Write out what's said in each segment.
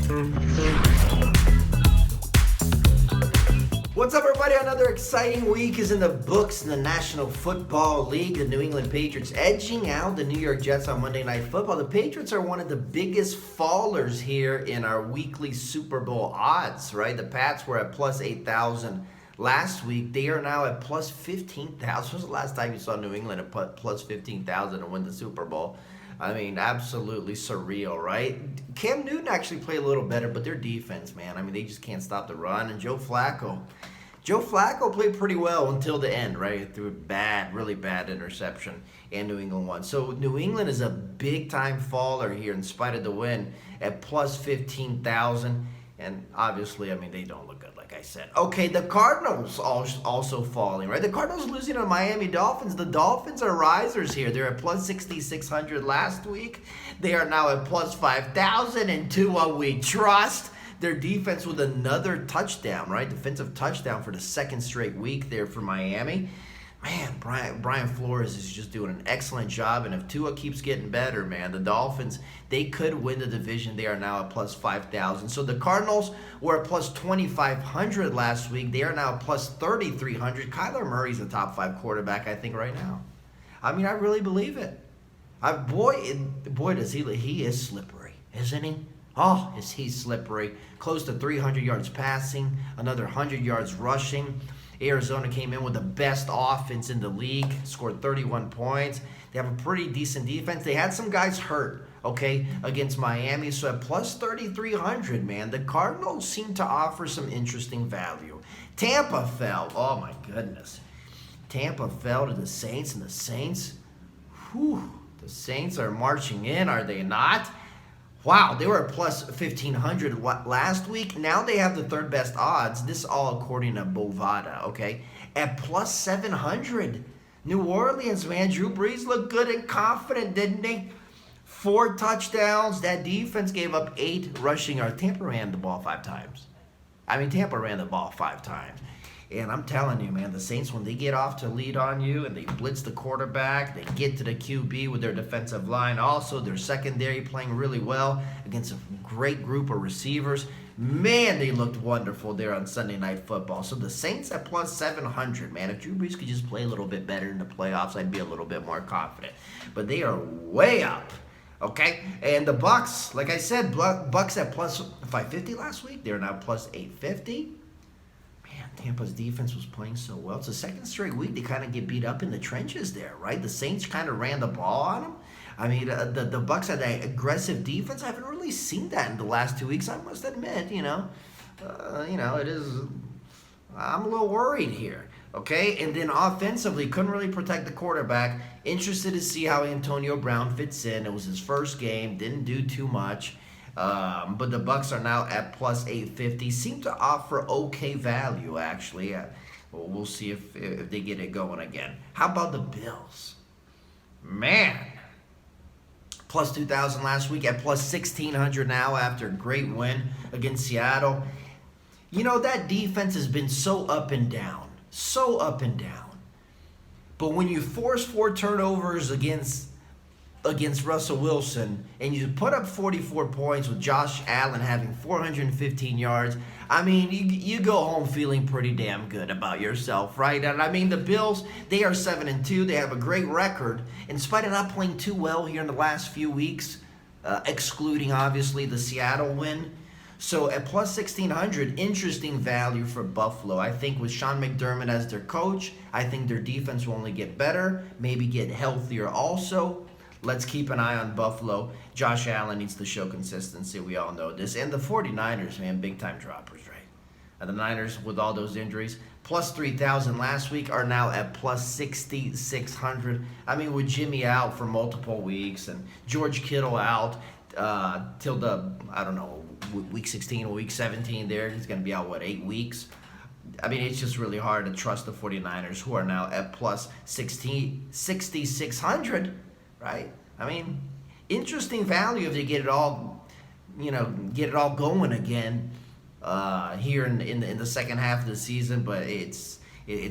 What's up, everybody? Another exciting week is in the books in the National Football League. The New England Patriots edging out the New York Jets on Monday Night Football. The Patriots are one of the biggest fallers here in our weekly Super Bowl odds, right? The Pats were at plus 8,000 last week. They are now at plus 15,000. When was the last time you saw New England at plus 15,000 to win the Super Bowl? I mean, absolutely surreal, right? Cam Newton actually played a little better, but their defense, man, I mean, they just can't stop the run. And Joe Flacco played pretty well until the end, right? Threw a really bad interception, and New England won. So New England is a big-time faller here in spite of the win at plus 15,000. And obviously, I mean, they don't look good, like I said. Okay, the Cardinals also falling, right? The Cardinals losing to Miami Dolphins. The Dolphins are risers here. They're at plus 6,600 last week. They are now at plus 5,000, and Tua we trust. Their defense with another touchdown, right? Defensive touchdown for the second straight week there for Miami. Man, Brian Flores is just doing an excellent job. And if Tua keeps getting better, man, the Dolphins, they could win the division. They are now at plus 5,000. So the Cardinals were at plus 2,500 last week. They are now at plus 3,300. Kyler Murray's the top 5 quarterback, I think, right now. I mean, I really believe it. Boy, does he is slippery, isn't he? Oh, is he slippery. Close to 300 yards passing, another 100 yards rushing. Arizona came in with the best offense in the league, scored 31 points. They have a pretty decent defense. They had some guys hurt, okay, against Miami. So at plus 3,300, man, the Cardinals seem to offer some interesting value. Tampa fell. Oh, my goodness. Tampa fell to the Saints, and the Saints, the Saints are marching in, are they not? Wow, they were at plus 1,500 last week. Now they have the third best odds. This is all according to Bovada, okay? At plus 700. New Orleans, man. Drew Brees looked good and confident, didn't they? 4 touchdowns. That defense gave up 8 rushing yards. Tampa ran the ball 5 times. And I'm telling you, man, the Saints, when they get off to lead on you and they blitz the quarterback, they get to the QB with their defensive line. Also, their secondary playing really well against a great group of receivers. Man, they looked wonderful there on Sunday Night Football. So the Saints at plus 700, man. If Drew Brees could just play a little bit better in the playoffs, I'd be a little bit more confident. But they are way up. Okay, and the Bucs, like I said, Bucs at plus 550 last week. They're now plus 850. Tampa's defense was playing so well. It's the second straight week they kind of get beat up in the trenches there, right? The Saints kind of ran the ball on them. I mean, the Bucs had an aggressive defense. I haven't really seen that in the last 2 weeks, I must admit, it is, I'm a little worried here, okay? And then offensively, couldn't really protect the quarterback. Interested to see how Antonio Brown fits in. It was his first game, didn't do too much. But the Bucs are now at plus 850. Seem to offer okay value, actually. We'll see if they get it going again. How about the Bills? Man. Plus 2,000 last week at plus 1,600 now after a great win against Seattle. You know, that defense has been so up and down. So up and down. But when you force 4 turnovers against Russell Wilson, and you put up 44 points with Josh Allen having 415 yards, I mean, you go home feeling pretty damn good about yourself, right? And I mean, the Bills, they are 7-2. They have a great record, in spite of not playing too well here in the last few weeks, excluding, obviously, the Seattle win. So at plus 1,600, interesting value for Buffalo. I think with Sean McDermott as their coach, I think their defense will only get better, maybe get healthier also. Let's keep an eye on Buffalo. Josh Allen needs to show consistency. We all know this. And the 49ers, man, big-time droppers, right? And the Niners, with all those injuries, plus 3,000 last week, are now at plus 6,600. I mean, with Jimmy out for multiple weeks and George Kittle out till week 16 or week 17 there. He's going to be out, 8 weeks? I mean, it's just really hard to trust the 49ers, who are now at plus 6,600. Right? I mean, interesting value if they get it all going again here in the second half of the season. But it's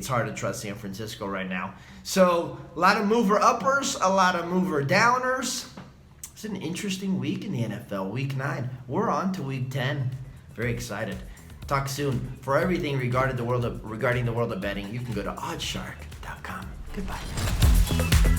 hard to trust San Francisco right now. So a lot of mover uppers, a lot of mover downers. It's an interesting week in the NFL. Week 9. We're on to Week 10. Very excited. Talk soon. For everything regarding the world of betting, you can go to oddshark.com. Goodbye.